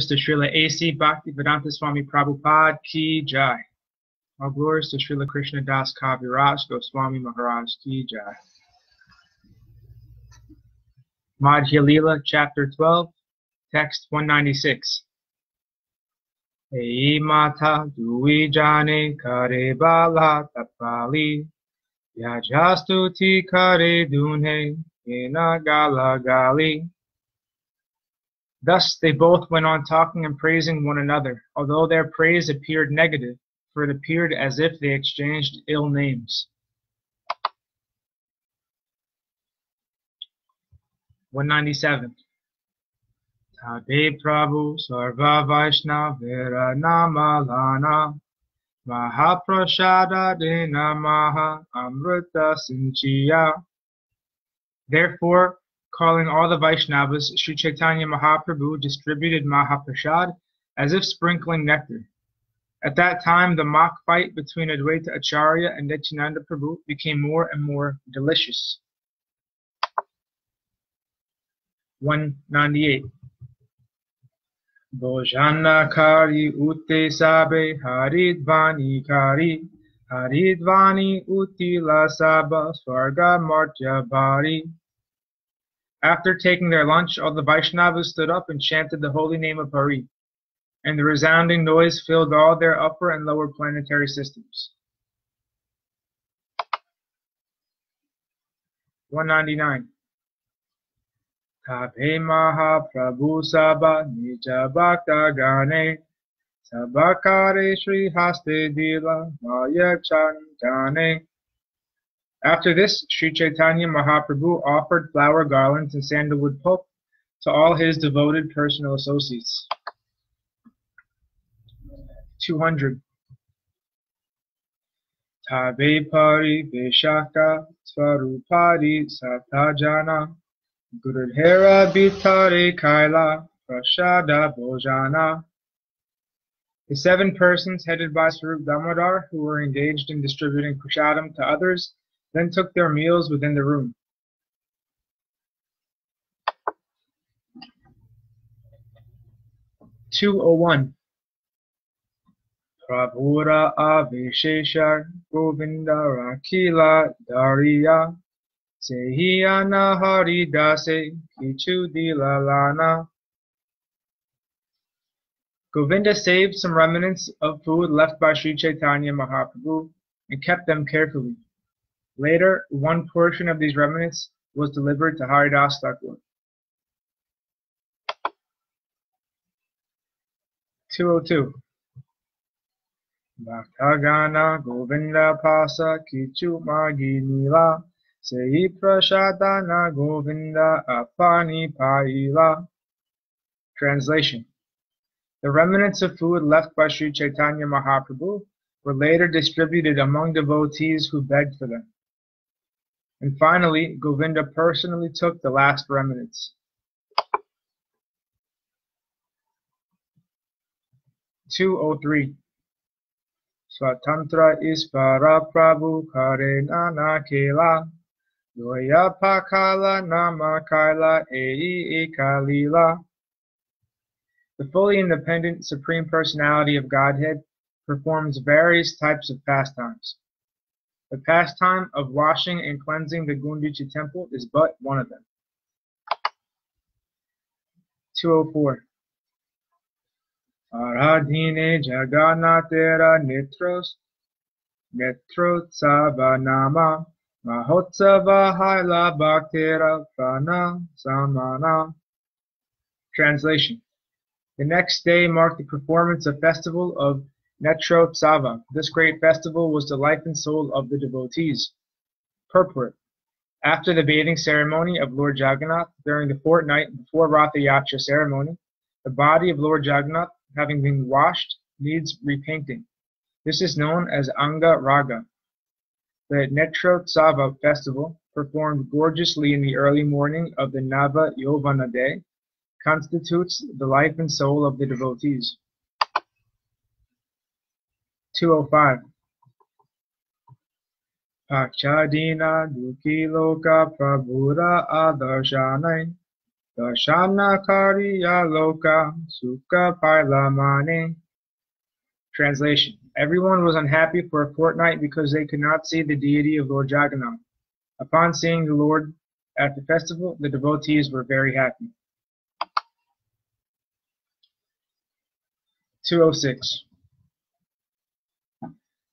to Srila A.C. Bhaktivedanta Swami Prabhupada Ki Jai. All glories to Srila Krishna Das Kaviraj Goswami Maharaj Ki Jai. Madhya Lila, Chapter 12, Text 196. Ei mata dui jane kare bala tapali yajastuti kare dunhe ina gala gali. Thus they both went on talking and praising one another, although their praise appeared negative, for it appeared as if they exchanged ill names. 197. Tabe Prabhu Sarva Vaishnavera Namalana Mahaprashada Dena Maha Amrita Sinchiya. Therefore, calling all the Vaishnavas, Sri Chaitanya Mahaprabhu distributed Mahaprasad as if sprinkling nectar. At that time, the mock fight between Advaita Acharya and Nityananda Prabhu became more and more delicious. 198. Bojana kari utte sabe haridvani kari haridvani utila saba swarga martya bari. After taking their lunch, all the Vaishnavas stood up and chanted the holy name of Puri, and the resounding noise filled all their upper and lower planetary systems. 199. Tabe Maha Prabhu Sabha Nija Bhakta Gane Sabakare Shri Haste Dila Maya Chandane. After this, Sri Chaitanya Mahaprabhu offered flower garlands and sandalwood pulp to all his devoted personal associates. 200. Tabe Pari Veshaka Swarupadi Satajana Gurudhara Bitare Kaila Prashada Bojana. The 7 persons headed by Swarup Damodar, who were engaged in distributing prasadam to others, then took their meals within the room. 201. Prabhura Aveshesha Govinda Rakila Dariya Sehiyana Haridase Kichu Dilalana. Govinda saved some remnants of food left by Sri Chaitanya Mahaprabhu and kept them carefully. Later, one portion of these remnants was delivered to Haridas Thakur. 202. Bhaktagana Govinda Pasa Kichu Magi Nila Sehi Prashadana Govinda Apani Paila. Translation. The remnants of food left by Sri Chaitanya Mahaprabhu were later distributed among devotees who begged for them. And finally, Govinda personally took the last remnants. 203. Swatantra Ispara Prabhu Karena Nakela Yoya Pakala Nama Kaila Ei Ekalila. The fully independent Supreme Personality of Godhead performs various types of pastimes. The pastime of washing and cleansing the Gundicha temple is but one of them. 204. Aradhine Jagannatera Netrotsava Nama Mahotsava Haila Bhaktera Prana Samana. Translation. The next day marked the performance of festival of Netrotsava. This great festival was the life and soul of the devotees. Purport. After the bathing ceremony of Lord Jagannath, during the fortnight before Ratha Yatra ceremony, the body of Lord Jagannath, having been washed, needs repainting. This is known as Anga Raga. The Netrotsava festival, performed gorgeously in the early morning of the Nava Yovana day, constitutes the life and soul of the devotees. 205. Pakchadina Duki Loka Prabhura Adarshane Darshana Kariya Loka Sukha Pailamane. Translation. Everyone was unhappy for a fortnight because they could not see the deity of Lord Jagannath. Upon seeing the Lord at the festival, the devotees were very happy. 206.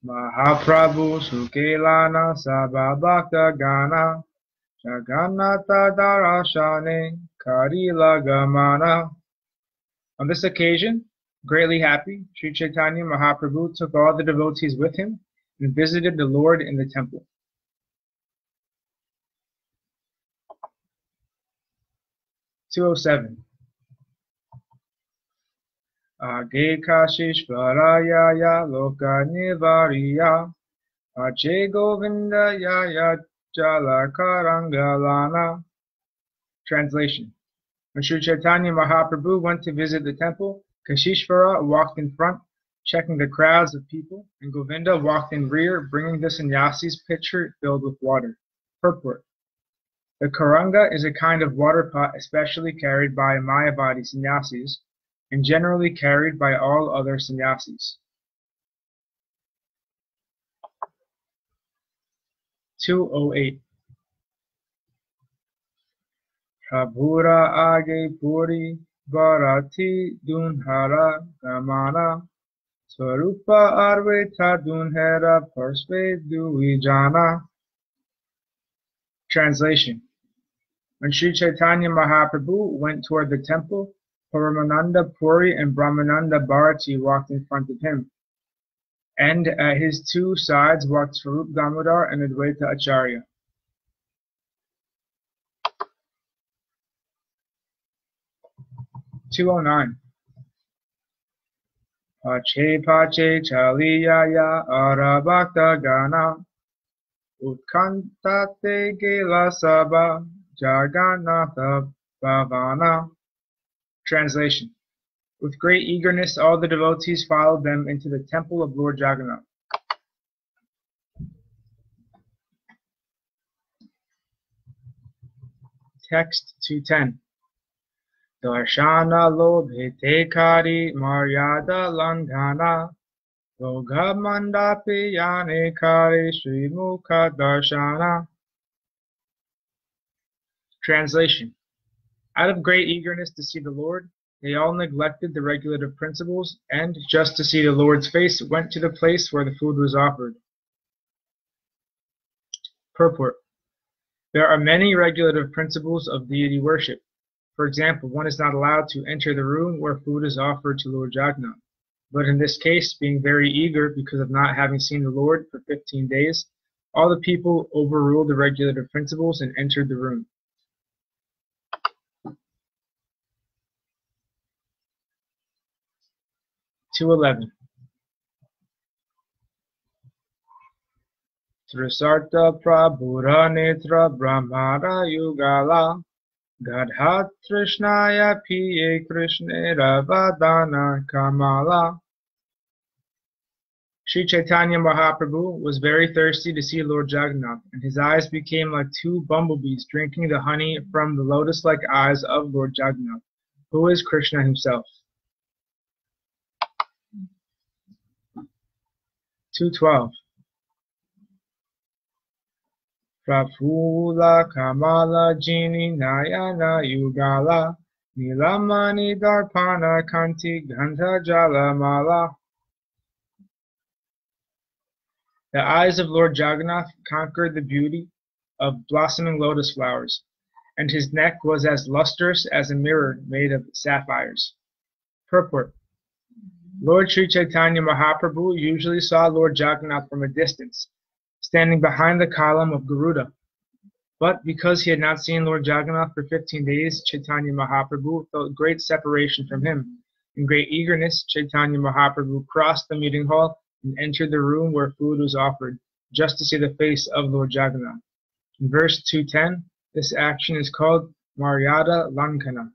Mahaprabhu Sukelana Sabha Bhakta Gana Jagannatha Darashane Karila Gamana. On this occasion, greatly happy, Sri Chaitanya Mahaprabhu took all the devotees with him and visited the Lord in the temple. 207. Age Kashishvaraya Loka Nivariya Ache Govinda Yaya Jalakarangalana. Translation. When Sri Chaitanya Mahaprabhu went to visit the temple, Kashishvara walked in front, checking the crowds of people, and Govinda walked in rear, bringing the sannyasi's pitcher filled with water. Purport. The karanga is a kind of water pot especially carried by Mayavadi sannyasis, and generally carried by all other sannyasis. 208. Prabhura age Puri Bharati Dunhara Gamana Swarupa Arveta Dunhara Parsve Duijana. Translation. When Sri Chaitanya Mahaprabhu went toward the temple, Paramananda Puri and Brahmananda Bharati walked in front of him, and at his two sides walked Swarup Damodar and Advaita Acharya. 209. Pache Pache Chaliyaya Arabhakta Gana Utkantate Gela Sabha Jagannatha Bhavana. Translation. With great eagerness, all the devotees followed them into the temple of Lord Jagannath. Text 210. Darshana lobhete kari maryada langhana Logha mandapi yane kari Sri Mukha darshana. Translation. Out of great eagerness to see the Lord, they all neglected the regulative principles and, just to see the Lord's face, went to the place where the food was offered. Purport. There are many regulative principles of deity worship. For example, one is not allowed to enter the room where food is offered to Lord Jagannath. But in this case, being very eager because of not having seen the Lord for 15 days, all the people overruled the regulative principles and entered the room. 211. Trisarta Prabhura Netra Brahmara Yugala Gadhat Trishnaya Piye Krishnera Vadana Kamala. Sri Chaitanya Mahaprabhu was very thirsty to see Lord Jagannath, and his eyes became like two bumblebees drinking the honey from the lotus-like eyes of Lord Jagannath, who is Krishna himself. 212. Prafula Kamala Jini Nayana Yugala Nilamani Darpana Kanti Gandha Jala Mala. The eyes of Lord Jagannath conquered the beauty of blossoming lotus flowers, and his neck was as lustrous as a mirror made of sapphires. Purport. Lord Sri Chaitanya Mahaprabhu usually saw Lord Jagannath from a distance, standing behind the column of Garuda. But because he had not seen Lord Jagannath for 15 days, Chaitanya Mahaprabhu felt great separation from him. In great eagerness, Chaitanya Mahaprabhu crossed the meeting hall and entered the room where food was offered, just to see the face of Lord Jagannath. In verse 210, this action is called Maryada Lankana,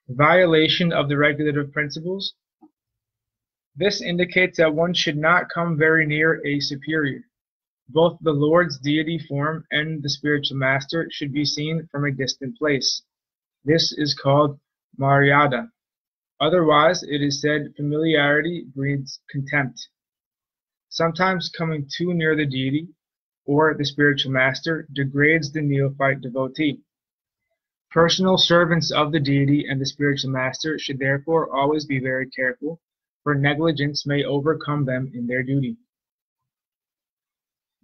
violation of the regulative principles. This indicates that one should not come very near a superior. Both the Lord's deity form and the spiritual master should be seen from a distant place. This is called Maryada. Otherwise, it is said familiarity breeds contempt. Sometimes coming too near the deity or the spiritual master degrades the neophyte devotee. Personal servants of the deity and the spiritual master should therefore always be very careful, for negligence may overcome them in their duty.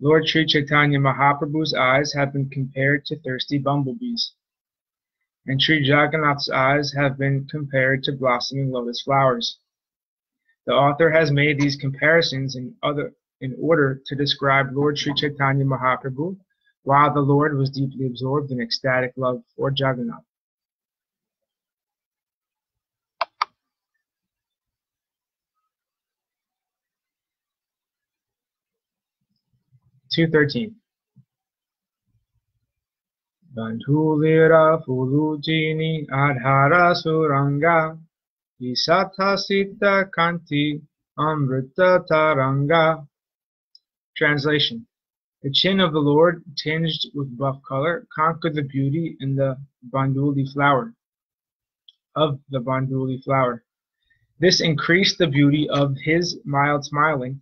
Lord Sri Chaitanya Mahaprabhu's eyes have been compared to thirsty bumblebees, and Sri Jagannath's eyes have been compared to blossoming lotus flowers. The author has made these comparisons in order to describe Lord Sri Chaitanya Mahaprabhu, while the Lord was deeply absorbed in ecstatic love for Jagannath. (213) Bandhulira fulujini adhara suranga isatha sita kanti amrita taranga. Translation: The chin of the Lord, tinged with buff color, conquered the beauty in the bandhuli flower. This increased the beauty of his mild smiling,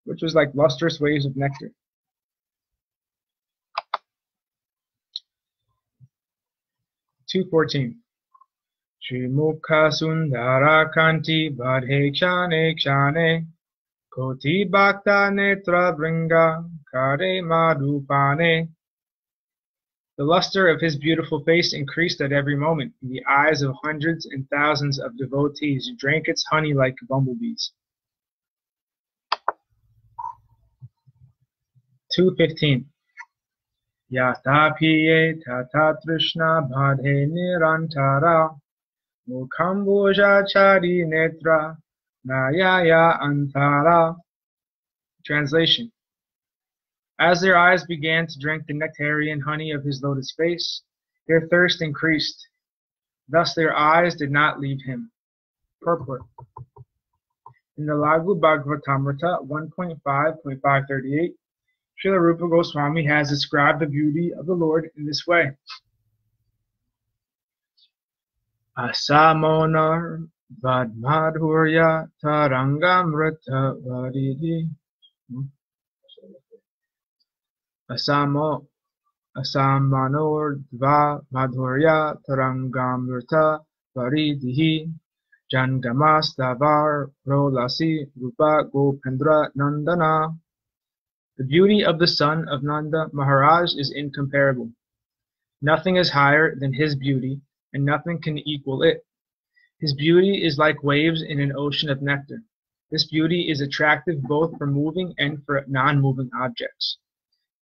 which was like lustrous waves of nectar. (214) Shri Mukha Sundara Kanti Badhe Kshane Kshane Koti Bhakta Netra Bringa Kare Madhupane. The luster of his beautiful face increased at every moment, and the eyes of hundreds and thousands of devotees drank its honey like bumblebees. 215 Yata piye tata trishna bhadhe nirantara mukhamboja chari netra nayaya antara. Translation: As their eyes began to drink the nectarian honey of his lotus face, their thirst increased. Thus their eyes did not leave him. Purport: In the Lagu Bhagavatamrita 1.5.538, Srila Rupa Goswami has described the beauty of the Lord in this way. Asamonar vadmadhurya tarangamrita varidi. Asamanordva madhurya tarangamrita varidihi Jangamastavar rolasi rupa gopendra nandana. The beauty of the son of Nanda Maharaj is incomparable. Nothing is higher than his beauty, and nothing can equal it. His beauty is like waves in an ocean of nectar. This beauty is attractive both for moving and for non-moving objects.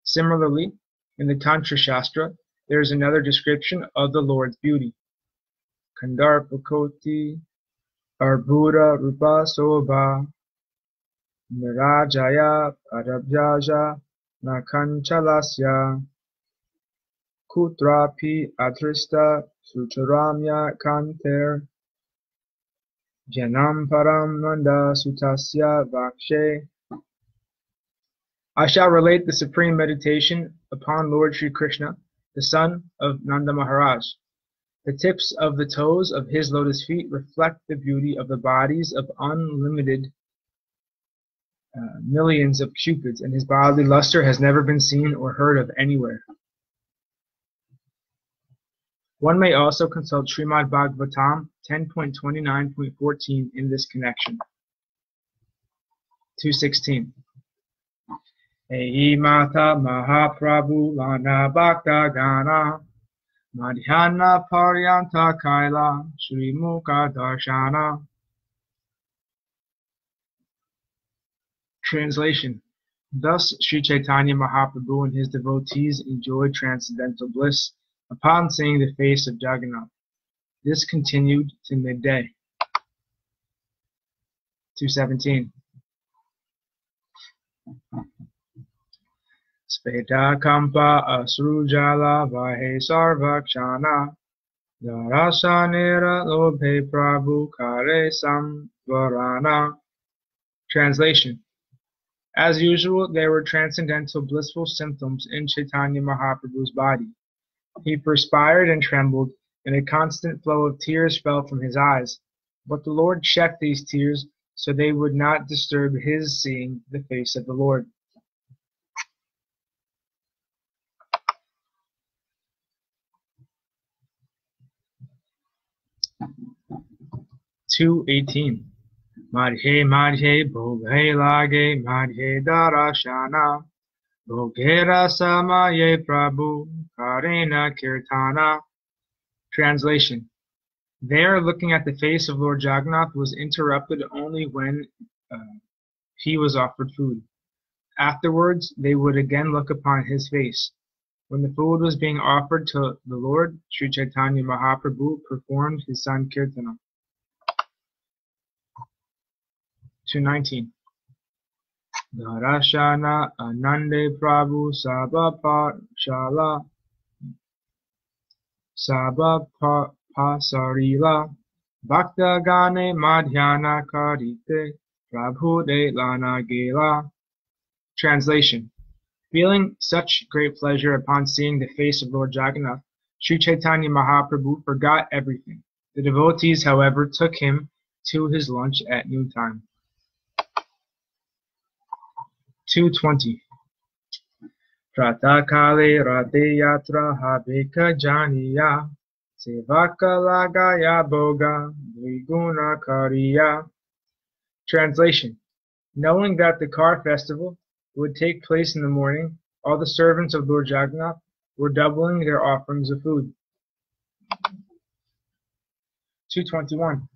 Similarly, in the Tantra Shastra, there is another description of the Lord's beauty. Kandarpakoti Arbura Rupa Sobha Nirajaya Parabhyaja Nakanchalasya Kutrapi Atrista Sucharamya Kanter Janam Param Nanda Sutasya Vakshe. I shall relate the supreme meditation upon Lord Sri Krishna, the son of Nanda Maharaj. The tips of the toes of his lotus feet reflect the beauty of the bodies of unlimited millions of cupids, and his bodily luster has never been seen or heard of anywhere. One may also consult Srimad Bhagavatam 10.29.14 in this connection. 216. Ei Mata Mahaprabhu Lana Bhakta Gana Madhyana Paryanta Kaila Shri Mukha Darshana. Translation: Thus Sri Chaitanya Mahaprabhu and his devotees enjoyed transcendental bliss upon seeing the face of Jagannath. This continued to midday. 217. Speta kampa asrujala vahe sarvakshana darasanera lobhe prabhu kare samvarana. Translation: As usual, there were transcendental blissful symptoms in Chaitanya Mahaprabhu's body. He perspired and trembled and a constant flow of tears fell from his eyes. But the Lord checked these tears so they would not disturb his seeing the face of the Lord. 2:18. Madhye madhye bhoghe lage madhye darashana bhogera samaye prabhu karena kirtana. Translation. There, looking at the face of Lord Jagannath was interrupted only when he was offered food. Afterwards, they would again look upon his face. When the food was being offered to the Lord, Sri Chaitanya Mahaprabhu performed his Sankirtana. 2:19. Darashana Anande Prabhu Sabha Pasarila Bhakta Gane Madhyana Karite Prabhu De Lana Gela. Translation. Feeling such great pleasure upon seeing the face of Lord Jagannath, Sri Chaitanya Mahaprabhu forgot everything. The devotees, however, took him to his lunch at noontime. 2:20. Pratakale Radhe Yatra Habeka Janiya Sevaka Lagaya Boga Dviguna Kariya. Translation. Knowing that the car festival would take place in the morning, all the servants of Lord Jagannath were doubling their offerings of food. 2:21.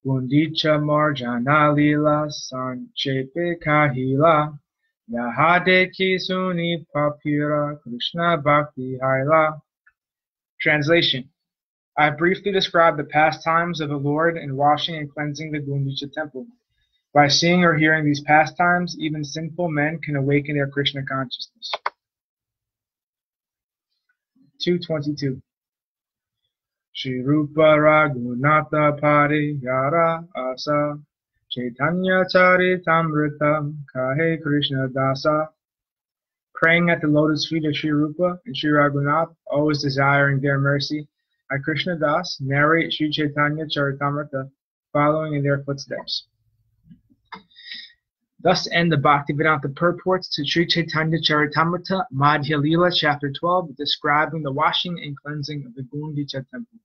Gundicha Marjana Lila Sanchepe Kahila Yahade Kisuni Papira Krishna Bhakti Haila. Translation. I briefly described the pastimes of the Lord in washing and cleansing the Gundicha temple. By seeing or hearing these pastimes, even sinful men can awaken their Krishna consciousness. 2:22. Shri Rupa Raghunatha Pari Yara Asa Chaitanya Charitamrta Kahe Krishna Dasa. Praying at the lotus feet of Shri Rupa and Shri Raghunath, always desiring their mercy, I Krishna Das narrate Shri Chaitanya Charitamrta, following in their footsteps. Thus end the Bhaktivedanta purports to Sri Chaitanya Charitamrta Madhya Lila, chapter 12, describing the washing and cleansing of the Gundicha temple.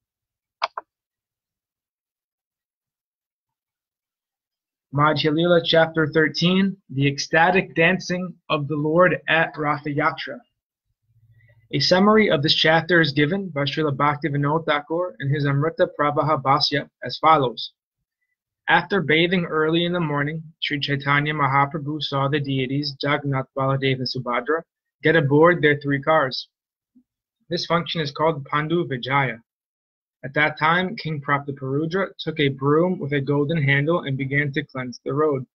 Madhya Lila, chapter 13, the ecstatic dancing of the Lord at Ratha Yatra. A summary of this chapter is given by Srila Bhaktivinoda Thakur in his Amrita Pravaha Bhasya as follows. After bathing early in the morning, Sri Chaitanya Mahaprabhu saw the deities Jagannath, Baladev, and Subhadra get aboard their 3 cars. This function is called Pandu Vijaya. At that time, King Prataparudra took a broom with a golden handle and began to cleanse the road.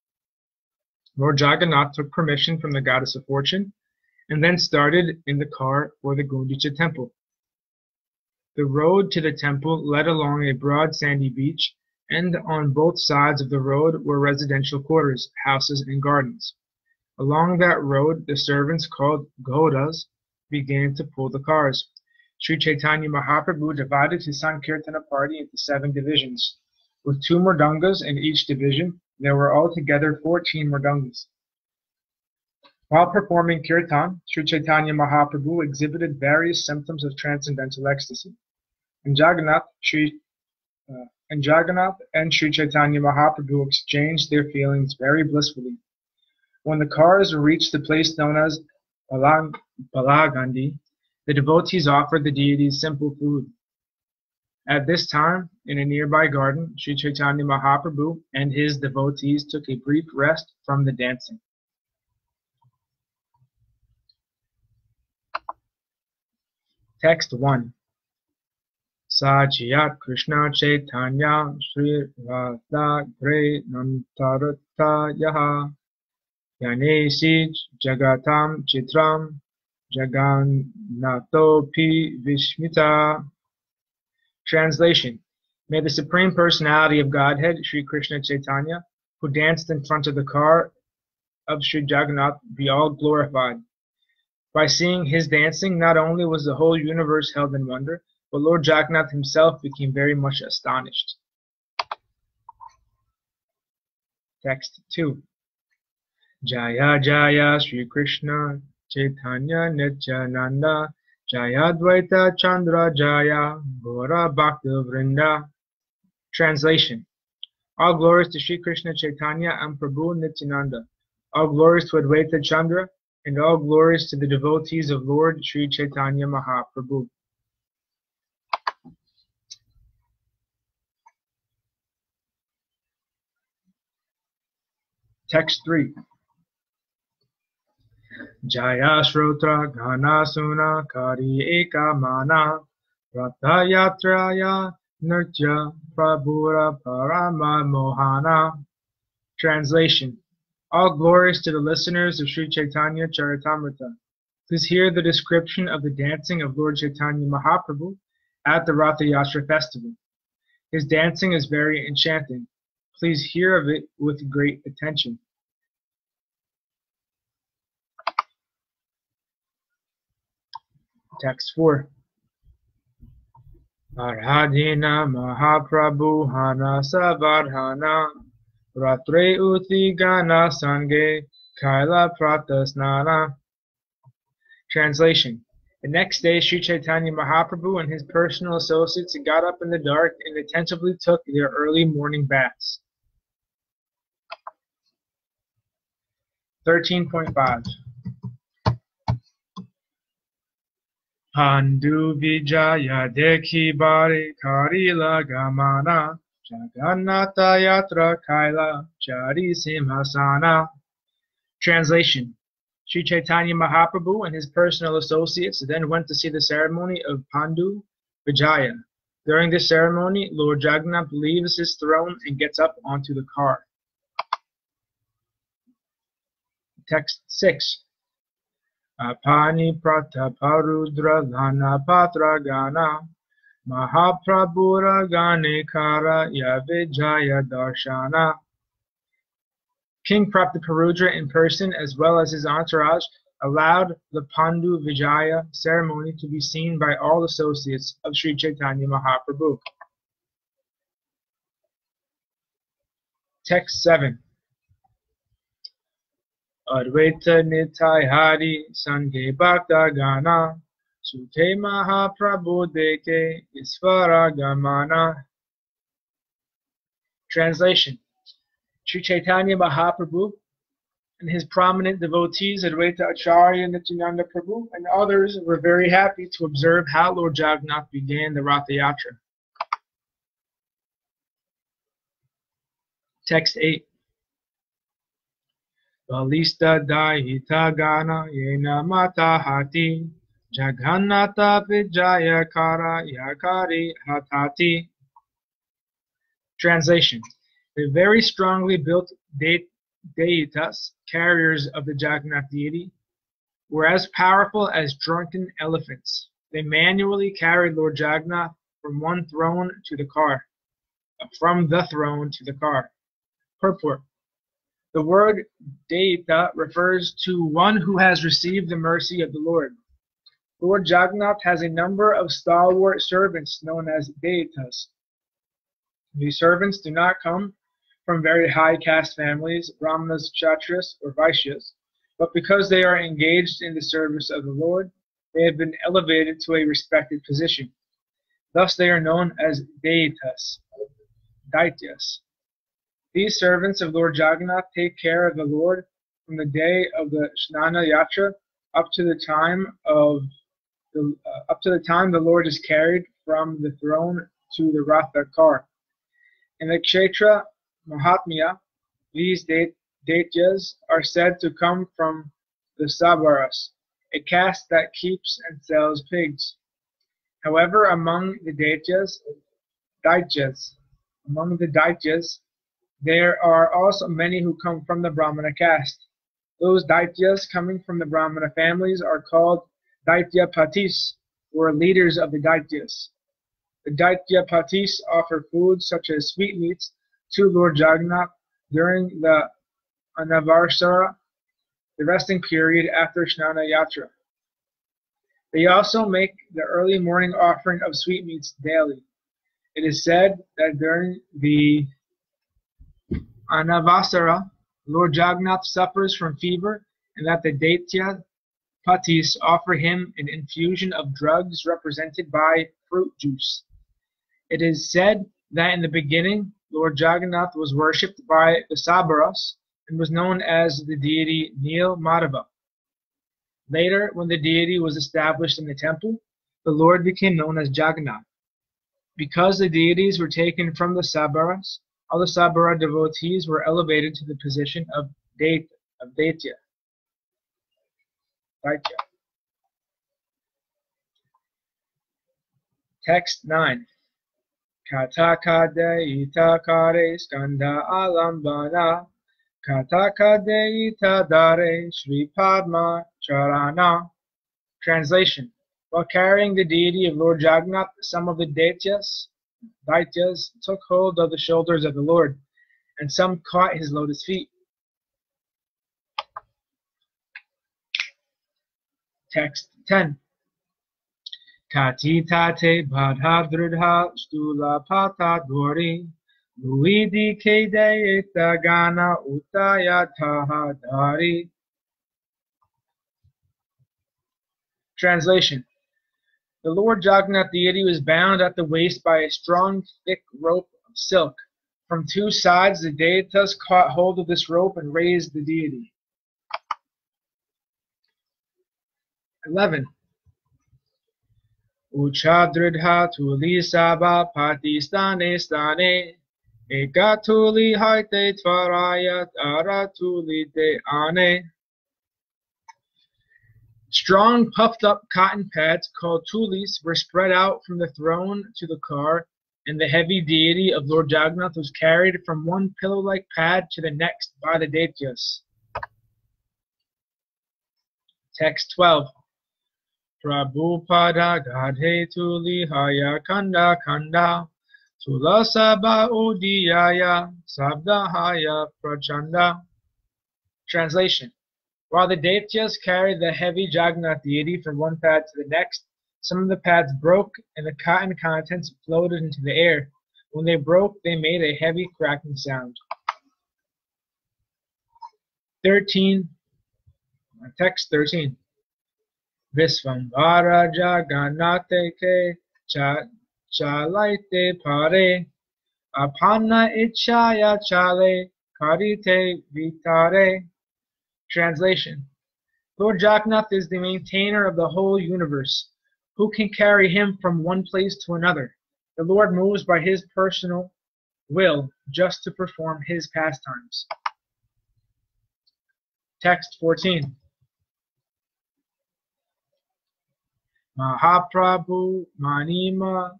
Lord Jagannath took permission from the goddess of fortune and then started in the car for the Gundicha temple. The road to the temple led along a broad sandy beach, and on both sides of the road were residential quarters, houses, and gardens. Along that road, the servants called Ghodas began to pull the cars. Sri Chaitanya Mahaprabhu divided his Sankirtana party into 7 divisions. With 2 mridangas in each division, there were altogether 14 mridangas. While performing kirtan, Sri Chaitanya Mahaprabhu exhibited various symptoms of transcendental ecstasy. And Jagannath and Sri Chaitanya Mahaprabhu exchanged their feelings very blissfully. When the cars reached the place known as Balagandi, the devotees offered the deities simple food. At this time, in a nearby garden, Sri Chaitanya Mahaprabhu and his devotees took a brief rest from the dancing. Text 1. Sajiyat Krishna Chaitanya Sri Radha Gre Nantarata Yaha Yanesi Jagatam Chitram Jagannathopi Vishmita. Translation. May the Supreme Personality of Godhead, Sri Krishna Chaitanya, who danced in front of the car of Sri Jagannath, be all glorified. By seeing his dancing, not only was the whole universe held in wonder, but Lord Jagannath himself became very much astonished. Text 2. Jaya Jaya Sri Krishna Chaitanya Nityananda Jaya Dvaita Chandra Jaya Gaura Bhakti Vrinda. Translation. All glories to Sri Krishna Chaitanya and Prabhu Nityananda. All glories to Advaita Chandra, and all glories to the devotees of Lord Sri Chaitanya Mahaprabhu. Text 3. Jaya Shrotra Gana Suna Kari Eka Mana Rata Yatraya Nirtya Prabhura Parama Mohana. Translation. All glories to the listeners of Sri Chaitanya Charitamrta. Please hear the description of the dancing of Lord Chaitanya Mahaprabhu at the Ratha Yatra festival. His dancing is very enchanting. Please hear of it with great attention. Text 4. Aradhina Mahaprabhu Hana Savadhana Ratre Uti Gana Sange Kaila Pratasnana. Translation. The next day, Sri Chaitanya Mahaprabhu and his personal associates got up in the dark and attentively took their early morning baths. 13.5. Pandu Vijaya Dekhi Bari Karila Gamana Jagannatha Yatra Kaila Chari Simhasana. Translation. Sri Chaitanya Mahaprabhu and his personal associates then went to see the ceremony of Pandu Vijaya. During this ceremony, Lord Jagannath leaves his throne and gets up onto the car. Text 6. Apani Prataparudra Lana Patra Gana Mahaprabhura Gane Kara Yavijaya Darshana. King Prataparudra in person, as well as his entourage, allowed the Pandu Vijaya ceremony to be seen by all associates of Sri Chaitanya Mahaprabhu. Text 7. Advaita Nitai Hari Sanghe Bhakta Gana Sute Mahaprabhu Deke Isvara Gamana. Translation. Sri Chaitanya Mahaprabhu and his prominent devotees Advaita Acharya Nityananda Prabhu and others were very happy to observe how Lord Jagannath began the Ratha Yatra. Text 8. Balista Dahita Gana Yena Mata Hati Jagannatha Vijaya Kara Yakari Hatati. Translation. The very strongly built deitas, carriers of the Jagannath deity, were as powerful as drunken elephants. They manually carried Lord Jagannath from the throne to the car. Purport. The word deita refers to one who has received the mercy of the Lord. Lord Jagannath has a number of stalwart servants known as deitas. These servants do not come from very high caste families, brahmanas, kshatriyas, or vaishyas, but because they are engaged in the service of the Lord, they have been elevated to a respected position. Thus they are known as deitas, daityas. These servants of Lord Jagannath take care of the Lord from the day of the Snana Yatra up to the time the Lord is carried from the throne to the Ratha car. In the Kshetra Mahatmya, these daityas are said to come from the Sabaras, a caste that keeps and sells pigs. However, among the daityas, there are also many who come from the Brahmana caste. Those daityas coming from the Brahmana families are called Daityapatis, or leaders of the daityas. The Daityapatis offer food such as sweetmeats to Lord Jagannath during the Anavarsara, the resting period after Snana Yatra. They also make the early morning offering of sweetmeats daily. It is said that during the Anavasara, Lord Jagannath suffers from fever, and that the Daitya Patis offer him an infusion of drugs represented by fruit juice. It is said that in the beginning, Lord Jagannath was worshipped by the Sabaras and was known as the deity Nil Madhava. Later, when the deity was established in the temple, the Lord became known as Jagannath. Because the deities were taken from the Sabaras, all the Sabara devotees were elevated to the position of Daitya. Text 9. Kataka deita kare skanda alambana, Kataka deita dare Sripad charana. Translation. While carrying the deity of Lord Jagannath, some of the Daityas took hold of the shoulders of the Lord, and some caught his lotus feet. Text 10. Katitate badhadridha stula pata dori, luidi kede etagana utayataha dari. Translation. The Lord Jagannath deity was bound at the waist by a strong, thick rope of silk. From two sides, the deitas caught hold of this rope and raised the deity. 11. Uchadridha tuli sabha pati stane stane, egatuli haite tvarayat aratuli de ane. Strong, puffed-up cotton pads called tulis were spread out from the throne to the car, and the heavy deity of Lord Jagannath was carried from one pillow-like pad to the next by the Daityas. Text 12. Prabhupada gadhe tuli haya kanda kanda, tulasaba udiyaya sabdahaya prachanda. Translation. While the Daityas carried the heavy Jagannath deity from one pad to the next, some of the pads broke and the cotton contents floated into the air. When they broke, they made a heavy cracking sound. 13. Text 13. Visvambara Jagannathe ke chalaite pare, apana ichaya chale karite vitare. Translation. Lord Jagannath is the maintainer of the whole universe. Who can carry him from one place to another? The Lord moves by his personal will just to perform his pastimes. Text 14. Mahaprabhu manima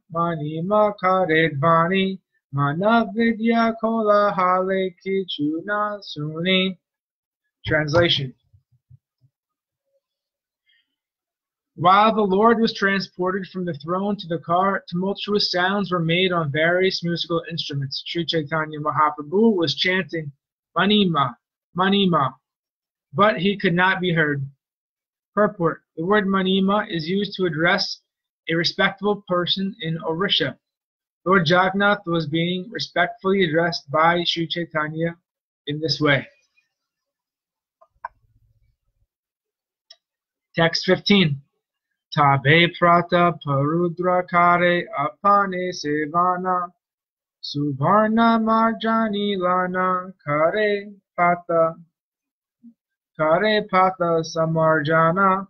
karedvani manavidya kola hale kichuna suni. Translation. While the Lord was transported from the throne to the car, tumultuous sounds were made on various musical instruments. Sri Chaitanya Mahaprabhu was chanting Manima, Manima, but he could not be heard. Purport. The word Manima is used to address a respectable person in Orisha. Lord Jagannath was being respectfully addressed by Sri Chaitanya in this way. Text 15. Tabe prata parudra kare apane sevana, subharna marjani lana kare pata samarjana.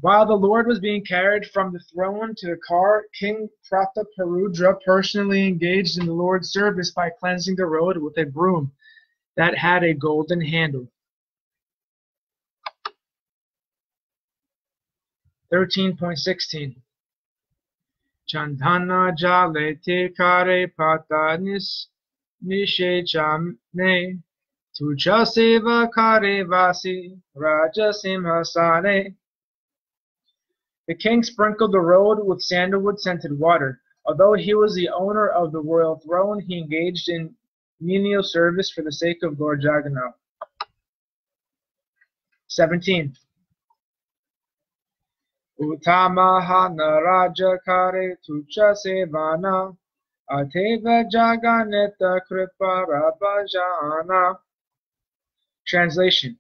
While the Lord was being carried from the throne to the car, King Prataparudra personally engaged in the Lord's service by cleansing the road with a broom that had a golden handle. 13.16. Chandana jale te kare pata nishe chamne, tucha seva kare vasi raja simhasane. The king sprinkled the road with sandalwood-scented water. Although he was the owner of the royal throne, he engaged in menial service for the sake of Lord Jagannath. 17. Utamaha naraja kare tucha sevana ateva jaganeta kripa rabajana. Translation.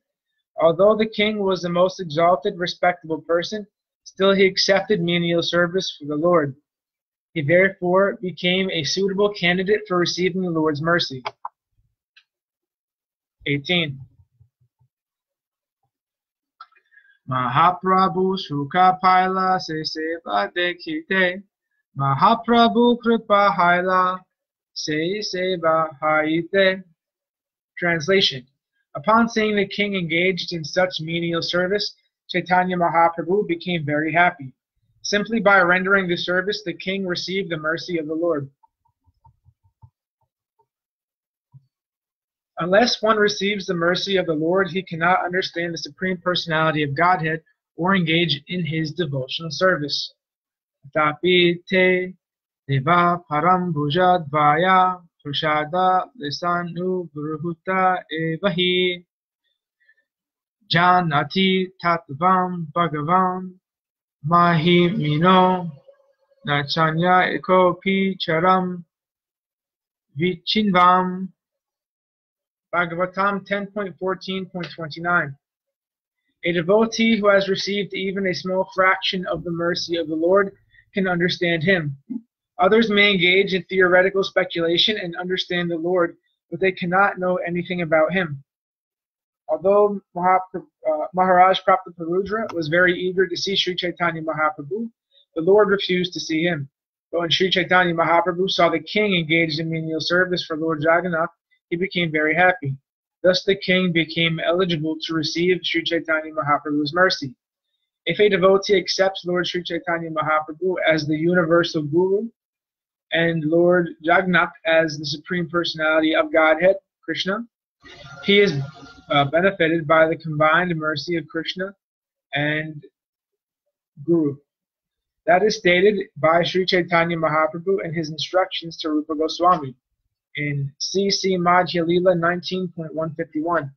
Although the king was the most exalted, respectable person, still he accepted menial service for the Lord. He therefore became a suitable candidate for receiving the Lord's mercy. 18. Mahaprabhu Shuka Paila Se Seva Dekhite Mahaprabhu Kripa Haila Se Seva Haite. Translation. Upon seeing the king engaged in such menial service, Chaitanya Mahaprabhu became very happy. Simply by rendering the service, the king received the mercy of the Lord. Unless one receives the mercy of the Lord, he cannot understand the Supreme Personality of Godhead or engage in his devotional service. Tapi te deva param bhujadvaya prashada lisanu buruhuta evahi janati tatvam bhagavan mahimino nachanya ekopi charam vichinvam. Bhagavatam 10.14.29. A devotee who has received even a small fraction of the mercy of the Lord can understand him. Others may engage in theoretical speculation and understand the Lord, but they cannot know anything about him. Although Maharaja Prabhupada was very eager to see Sri Chaitanya Mahaprabhu, the Lord refused to see him. But when Sri Chaitanya Mahaprabhu saw the king engaged in menial service for Lord Jagannath, he became very happy. Thus the king became eligible to receive Sri Chaitanya Mahaprabhu's mercy. If a devotee accepts Lord Sri Chaitanya Mahaprabhu as the universal Guru and Lord Jagannath as the Supreme Personality of Godhead, Krishna, he is benefited by the combined mercy of Krishna and Guru. That is stated by Sri Chaitanya Mahaprabhu in his instructions to Rupa Goswami in C.C. Madhya Lila 19.151.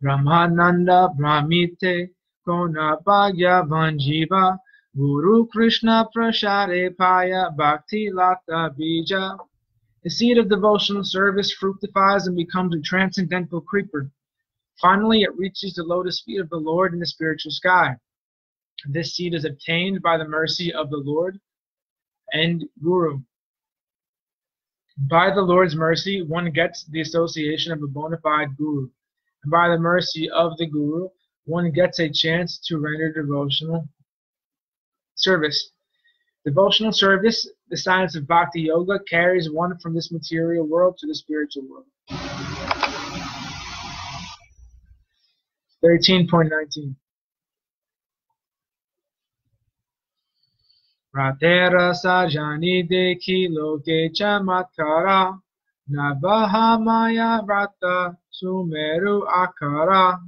Brahmananda Brahmite Kona Bhagya Vanjiva Guru Krishna Prashare Paya Bhakti Lata Bija. The seed of devotional service fructifies and becomes a transcendental creeper. Finally, it reaches the lotus feet of the Lord in the spiritual sky. This seed is obtained by the mercy of the Lord and Guru. By the Lord's mercy, one gets the association of a bona fide Guru. And by the mercy of the Guru, one gets a chance to render devotional service. Devotional service, the science of Bhakti Yoga, carries one from this material world to the spiritual world. 13.19. Ratera sajani dekhi loke chamatkara Navaha maya vrata sumeru akara.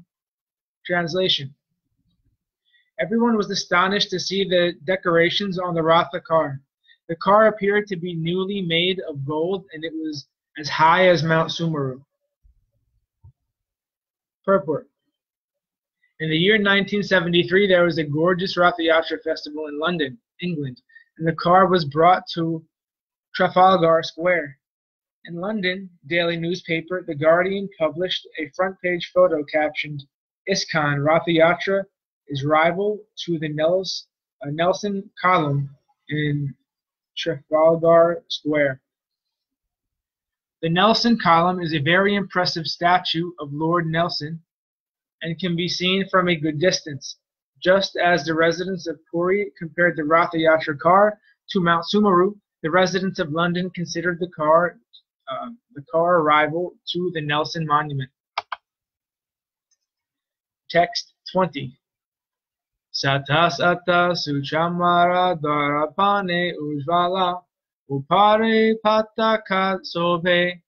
Translation. Everyone was astonished to see the decorations on the Ratha car. The car appeared to be newly made of gold, and it was as high as Mount Sumeru. Purport. In the year 1973, there was a gorgeous Ratha Yatra festival in London, England, and the car was brought to Trafalgar Square. In London, daily newspaper The Guardian published a front-page photo captioned, "ISKCON Ratha Yatra is rival to the Nelson column in Trafalgar Square." The Nelson column is a very impressive statue of Lord Nelson and can be seen from a good distance, just as the residents of Puri compared the Ratha Yatra car to Mount Sumeru. The residents of London considered the car rival to the Nelson Monument. Text 20. Sata sata suchamara dwarapane ujvala upare pataka sobhe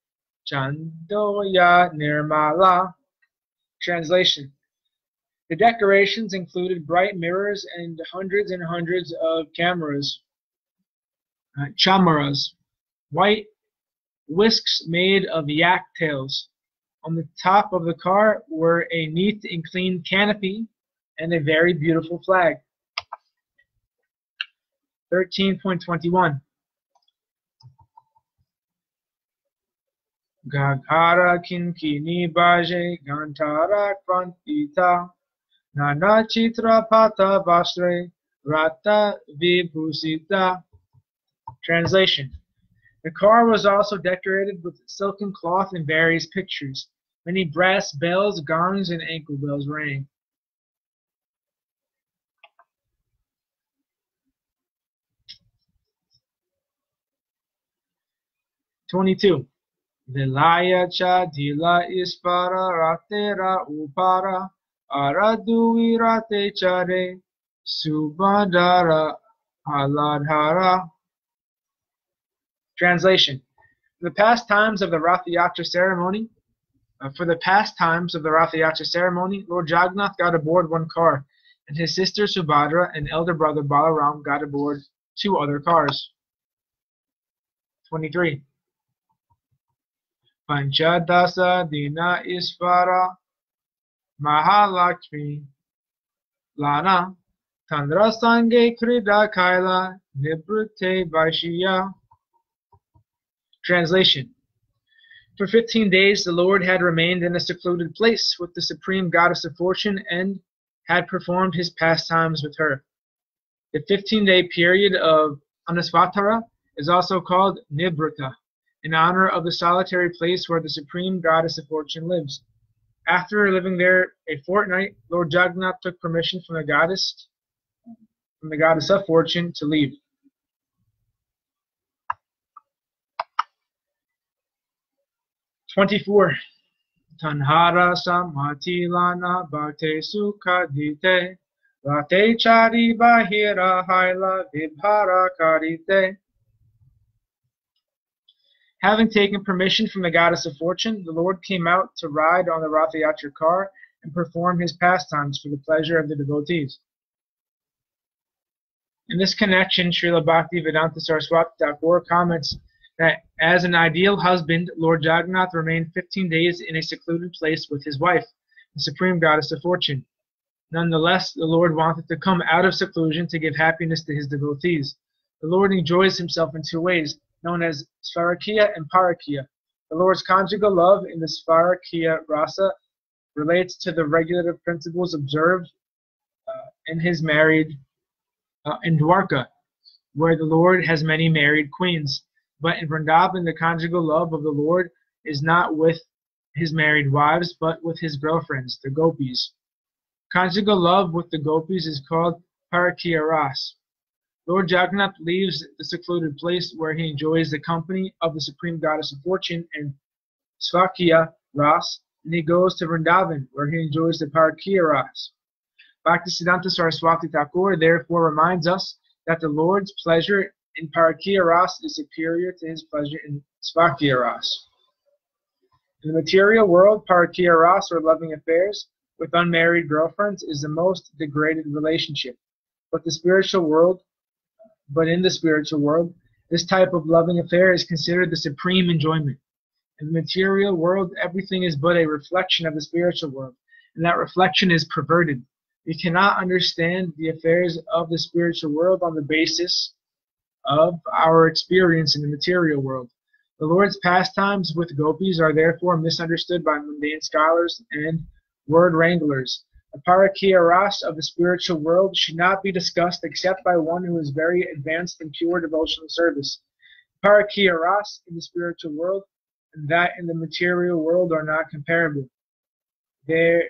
chandoya nirmala. Translation. The decorations included bright mirrors and hundreds of cameras, chamaras, white whisks made of yak tails, On the top of the car were a neat and clean canopy and a very beautiful flag. 13.21 Gaghara kinkini baje gantara kvantita nana chitra pata vastre rata vibhusita. Translation. The car was also decorated with silken cloth and various pictures. Many brass bells, gongs, and ankle bells rang. "22. Vilaya cha dila ispara ratera upara aradui rate chare subadara aladhara." Translation. For the pastimes of the Rath Yatra ceremony, Lord Jagannath got aboard one car, and his sister Subhadra and elder brother Balaram got aboard 2 other cars. 23. Panchadasa Dina Isvara Mahalakshmi Lana Tandra Sange Krida Kaila Nibrute Vaishya. Translation. For 15 days the Lord had remained in a secluded place with the Supreme Goddess of Fortune and had performed his pastimes with her. The 15-day period of Anasvatara is also called Nibrita, in honor of the solitary place where the Supreme Goddess of Fortune lives. After living there a fortnight, Lord Jagannath took permission from the Goddess of Fortune to leave. 24. Tanhara Samatilana Bhakte Sukha Dite Rate Chari Bahira Haila Vibhara Karite. Having taken permission from the Goddess of Fortune, the Lord came out to ride on the Rath Yatra car and perform his pastimes for the pleasure of the devotees. In this connection, Srila Bhaktivedanta Saraswati Thakur comments that as an ideal husband, Lord Jagannath remained 15 days in a secluded place with his wife, the Supreme Goddess of Fortune. Nonetheless, the Lord wanted to come out of seclusion to give happiness to his devotees. The Lord enjoys himself in 2 ways, known as Svarakiya and Parakiya. The Lord's conjugal love in the Svarakiya rasa relates to the regulative principles observed in his married in Dwarka, where the Lord has many married queens. But in Vrindavan, the conjugal love of the Lord is not with his married wives, but with his girlfriends, the gopis. Conjugal love with the gopis is called Parakiya ras. Lord Jagannath leaves the secluded place where he enjoys the company of the Supreme Goddess of Fortune and Svakiya ras, and he goes to Vrindavan, where he enjoys the Parakiya ras. Bhaktisiddhanta Saraswati Thakur therefore reminds us that the Lord's pleasure in Parakiya ras is superior to his pleasure in Svakiya ras. In the material world, Parakiya ras, or loving affairs with unmarried girlfriends, is the most degraded relationship. But in the spiritual world, this type of loving affair is considered the supreme enjoyment. In the material world, everything is but a reflection of the spiritual world, and that reflection is perverted. We cannot understand the affairs of the spiritual world on the basis of our experience in the material world. The Lord's pastimes with gopis are therefore misunderstood by mundane scholars and word wranglers. The Parakiya ras of the spiritual world should not be discussed except by one who is very advanced in pure devotional service. Parakiya ras in the spiritual world and that in the material world are not comparable. The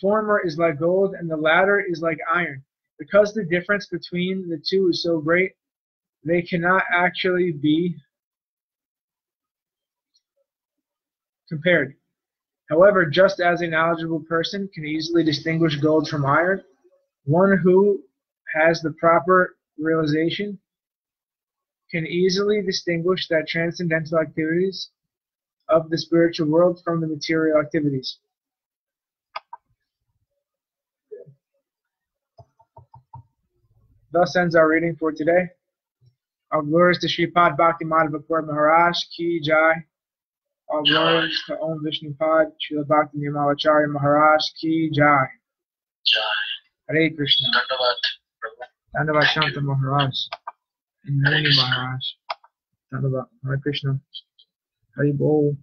former is like gold and the latter is like iron. Because the difference between the two is so great, they cannot actually be compared. However, just as a knowledgeable person can easily distinguish gold from iron, one who has the proper realization can easily distinguish the transcendental activities of the spiritual world from the material activities. Thus ends our reading for today. Our glories to Sripad Bhakti Madhava Maharaja Ki Jai. All glories to Om Vishnupad, Srila Bhakti Nimalacharya Maharaj Ki Jai. Hare Krishna. Dandavat Shanta Maharaj and Muni Maharaj. Dandavat. Hare Krishna. Haribol.